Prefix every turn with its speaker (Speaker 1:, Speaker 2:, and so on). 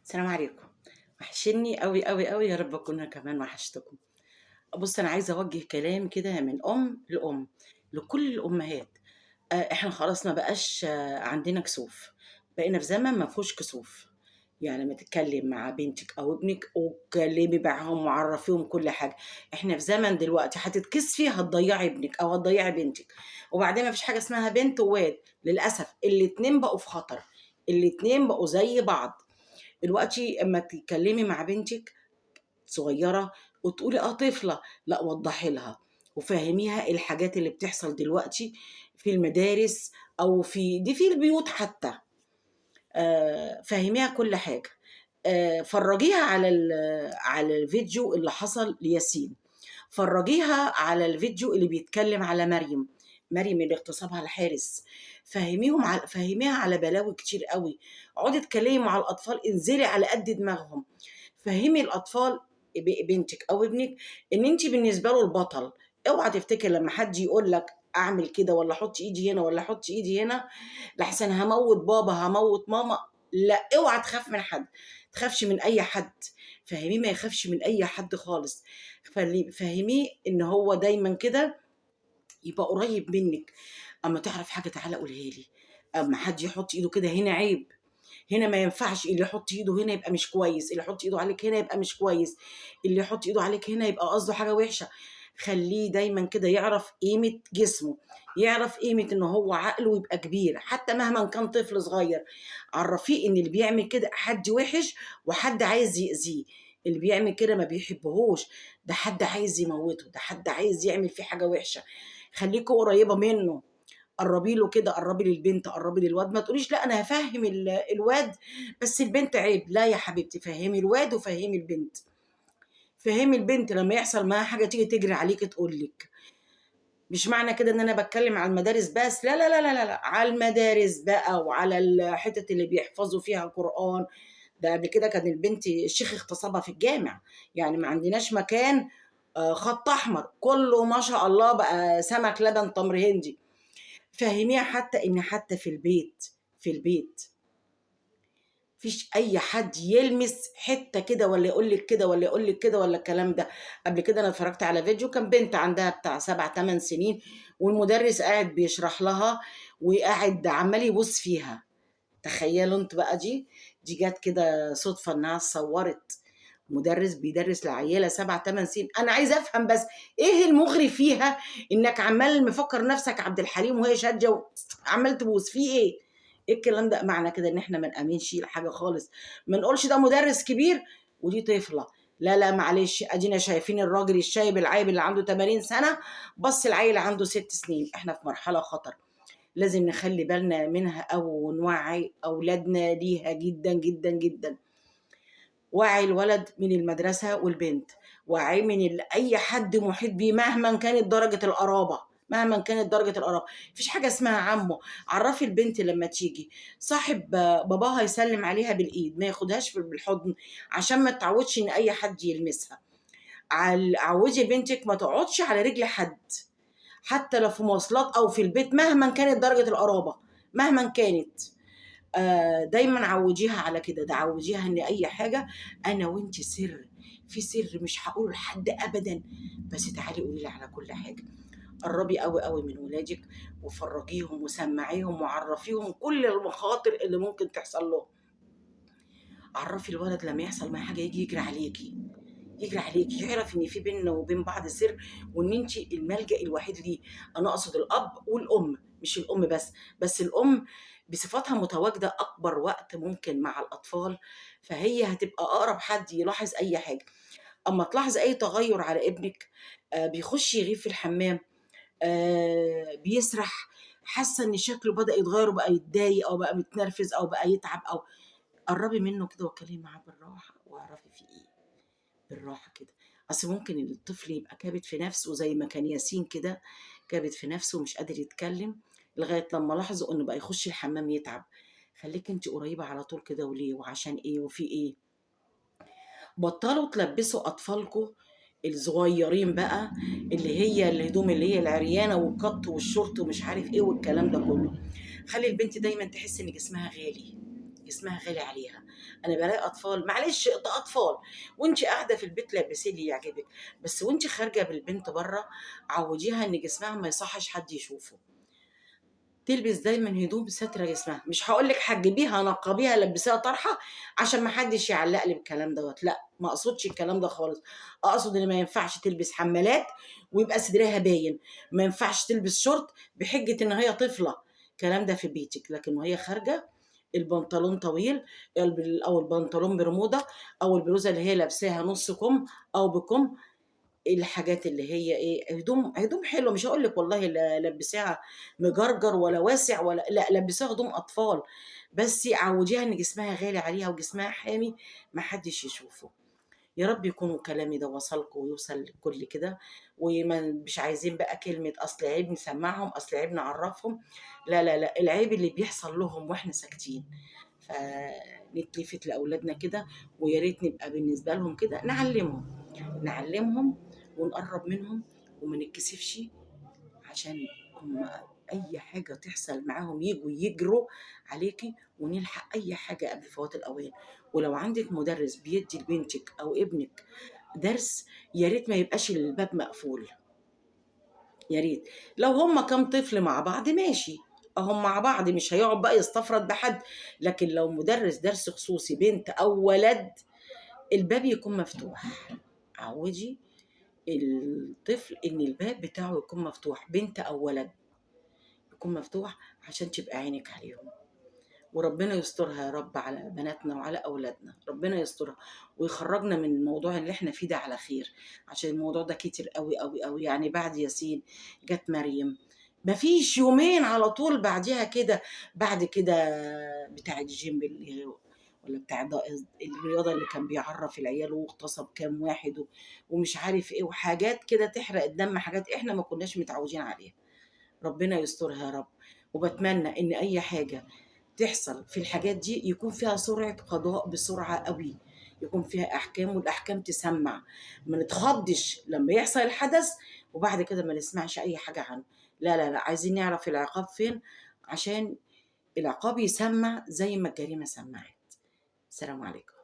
Speaker 1: السلام عليكم. وحشني أوي، أوي، أوي، يا رب أكون أنا كمان وحشتكم. بُص، أنا عايزة أوجّه كلام كده من أم لأم، لكل الأمهات. إحنا خلاص ما بقاش عندنا كسوف، بقينا في زمن ما فيهوش كسوف. يعني أمّا تتكلّم مع بنتِك أو ابنِك واتكلّمي معاهم وعرّفيهم كل حاجة. إحنا في زمن دلوقتي هتتكسفي هتضيّعي ابنِك أو هتضيّعي بنتِك، وبعدين ما فيش حاجة اسمها بنت وواد، للأسف الاتنين بقوا في خطر، الاتنين بقوا زي بعض. دلوقتي أمّا تتكلّمي مع بنتِك صغيّرة وتقولي طفلة، لأ وضّحي لها وفهّميها الحاجات اللي بتحصل دلوقتي في المدارس أو في البيوت حتى. فهّميها كل حاجة. فرّجيها على الفيديو اللي حصل لياسين، فرّجيها على الفيديو اللي بيتكلّم على مريم اللي اغتصبها الحارس. فهّميها على بلاوي كتير أوي. اقعدي اتكلّمي مع الأطفال، انزلي على قد دماغهم. فهّمي الأطفال بنتِك أو ابنِك إن أنتِ بالنسبة له البطل. اوعى تفتكر لمّا حد يقول لك أعمل كده والّا أحُط إيدي هنا والّا أحُط إيدي هنا، لأحسن هاموّت بابا، هاموّت ماما. لأ، اوعى تخاف من حد، ما تخافش من أي حد. فهّميه ما يخافش من أي حد خالص. فهّميه إن هو دايمًا كده يبقى قريب منِّك. أمّا تعرف حاجة تعالَ قولها لي، أمّا حد يحُط إيده كده هنا عيب، هنا ما ينفعش. اللي يحُط إيده هنا يبقى مش كويس، اللي يحُط إيده عليك هنا يبقى مش كويس، اللي يحُط إيده عليك هنا يبقى قصده حاجة وِحشة. خلّيه دايمًا كده يعرف قيمة جسمه، يعرف قيمة إن هو عقله يبقى كبير، حتى مهمًا كان طفل صغير. عرّفيه إن اللي بيعمل كده حد وِحِش وحد عايز يأذيه، اللي بيعمل كده ما بيحبّهوش، ده حد عايز يموّته، ده حد عايز يعمل فيه حاجة وِحشة. خلّيكِ قريّبة منّه. قرّبي له كده، قرّبي للبنت، قرّبي للواد. ما تقوليش لأ أنا هافهِّم الواد بس البنت عيب. لا يا حبيبتي، فهِّمي الواد وفهِّمي البنت. فهِّمي البنت لمّا يحصل معاها حاجة تيجي تجري عليكِ تقول لِك. مش معنى كده إن أنا باتكلّم على المدارس بس، لا، لا، لا، لا، لا، لأ، على المدارس بقى وعلى الحِتَت اللي بيحفظوا فيها قرآن. ده قبل كده كان البنت الشيخ اغتصبها في الجامع. يعني ما عندناش مكان خَط أحمر، كُلّه ما شاء الله بقى سمك لبن تمر هندي. فهّميها حتى إن حتى في البيت ما فيش أي حد يلمس حتّة كده والّا يقول لِك كده والّا يقول لِك كده والّا الكلام ده. قبل كده أنا اتفرّجت على فيديو كان بنت عندها بتاع 7، 8 سنين والمُدرِّس قاعد بيشرح لها وقاعد عمّال يبوس فيها. تخيّلوا أنتم بقى دي جات كده صُدفة إنها اتصوّرت. مُدرِّس بيدرّس لعيّلة 7، 8 سنين. أنا عايزة أفهم بس إيه المُغري فيها إنّك عمّال مفكّر نَفْسك عبد الحليم وهي شادية عمّال تبوس، في إيه؟ إيه الكلام ده؟ معنى كده إن إحنا ما نأمِنش لحاجة خالص، ما نقولش ده مُدرِّس كبير ودي طفلة. لا، لا معلش، أدينا شايفين الراجل الشايب العايب اللي عنده 80 سَنة بَص العيّل اللي عنده 6 سنين. إحنا في مرحلة خطر، لازم نخلّي بالنا منها أوي ونوعّي أولادنا ليها جدًا، جدًا، جدًا. وعّي الولد من المدرسة والبنت، وعّيه من أي حد مُحيط بيه مهمًا كانت درجة القرابة، مهمًا كانت درجة القرابة. ما فيش حاجة اسمها عمّه. عرّفي البنت لمّا تيجي صاحب باباها يسلِّم عليها بالإيد، ما ياخدهاش بالحضن عشان ما تتعوّدش إن أي حد يلمسها. عوّدي بنتِك ما تقعدش على رجل حد، حتى لو في مواصلات أو في البيت مهمًا كانت درجة القرابة، مهمًا كانت. دايمًا عوّديها على كده، عوّديها إن أي حاجة أنا وأنتِ سِر، في سِر مش هاقوله لحد أبدًا، بس تعالي قولي لي على كل حاجة. قرّبي أوي، أوي من ولادِك وفرّجيهم وسمّعيهم وعرّفيهم كل المخاطر اللي ممكن تحصل لهم. عرّفي الولد لمّا يحصل معاه حاجة ييجي يجري عليكِ، يجري عليكِ، يعرف إن في بيننا وبين بعض سِر وإن أنتِ الملجأ الوحيد ليه. أنا أقصد الأب والأم، مش الأم بس، بس الأم بصفتها متواجدة أكبر وقت ممكن مع الأطفال، فهي هتبقى أقرب حد يلاحظ أي حاجة. أمّا تلاحظي أي تغيُّر على ابنِك بيخش يغيب في الحمام، بيسرح، حاسة إن شكله بدأ يتغيّر وبقى يتضايق أو بقى متنرفز أو بقى يتعب أو قرّبي منّه كده واتكلمي معاه بالراحة واعرفي في إيه. بالراحة كده. أصل ممكن الطفل يبقى كابت في نَفْسه زي ما كان ياسين كده، كابت في نَفْسه ومش قادر يتكلّم، لغاية لمّا لاحظوا إنه بقى يخُش الحمّام يتعب. خلّيكِ أنتِ قريّبة على طول كده وليه وعشان إيه وفي إيه. بطّلوا تلبّسوا أطفالكم الصغيّرين بقى اللي هي الهدوم اللي هي العريانة والقَط والشورت ومش عارف إيه والكلام ده كُلّه. خلّي البنت دايمًا تحس إن جسمها غالي. جسمها غالي عليها. انا بلاقي اطفال، معلش ده اطفال، وانت قاعده في البيت لبسي اللي يعجبك، بس وانت خارجه بالبنت بره عوديها ان جسمها ما يصحش حد يشوفه. تلبس دايما هدوم ساتره جسمها، مش هقول لك حجبيها نقبيها لبسيها طرحه عشان ما حدش يعلق لي بالكلام دوت، لا ما اقصدش الكلام ده خالص. اقصد ان ما ينفعش تلبس حمالات ويبقى صدرها باين، ما ينفعش تلبس شورت بحجه ان هي طفله، الكلام ده في بيتك، لكن وهي خارجه البنطلون طويل او البنطلون برموده او البلوزه اللي هي لابساها نص كم او بكم، الحاجات اللي هي ايه، هدوم حلوه، مش هقول لك والله لا لبسيها مجرجر ولا واسع ولا لا، لبسيها هدوم اطفال، بس عوديها ان جسمها غالي عليها وجسمها حامي ما حدش يشوفه. يا رب يكونوا كلامي ده وصلكم ويوصل للكل كده، وما مش عايزين بقى كلمة أصل عيب نسمعهم، أصل عيب نعرفهم، لا لا لا، العيب اللي بيحصل لهم واحنا ساكتين. فنتلفت لأولادنا كده، ويا ريت نبقى بالنسبة لهم كده نعلمهم ونقرب منهم وما نتكسفش، عشان هم اي حاجه تحصل معاهم يجوا يجروا عليكي، ونلحق اي حاجه قبل فوات الاوان. ولو عندك مدرس بيدي لبنتك او ابنك درس، يا ريت ما يبقاش الباب مقفول، يا ريت. لو هم كام طفل مع بعض ماشي، اهم مع بعض مش هيقعد بقى يستفرد بحد، لكن لو مدرس درس خصوصي بنت او ولد الباب يكون مفتوح. عودي الطفل ان الباب بتاعه يكون مفتوح، بنت او ولد يكون مفتوح، عشان تبقى عينك عليهم. وربنا يسترها يا رب على بناتنا وعلى اولادنا، ربنا يسترها ويخرجنا من الموضوع اللي احنا فيه ده على خير، عشان الموضوع ده كتير قوي قوي قوي. يعني بعد ياسين جت مريم، مفيش يومين على طول بعديها كده، بعد كده بتاع الجيم ولا بتاع الرياضه اللي كان بيعرف العيال واغتصب كام واحد ومش عارف ايه، وحاجات كده تحرق الدم، حاجات احنا ما كناش متعودين عليها. ربنا يسترها يا رب. وبتمنى ان اي حاجه تحصل في الحاجات دي يكون فيها سرعه قضاء بسرعه قوي، يكون فيها احكام والاحكام تسمع، ما نتخضش لما يحصل الحدث وبعد كده ما نسمعش اي حاجه عنه. لا لا لا، عايزين نعرف العقاب فين، عشان العقاب يسمع زي ما الجريمه سمعت. السلام عليكم.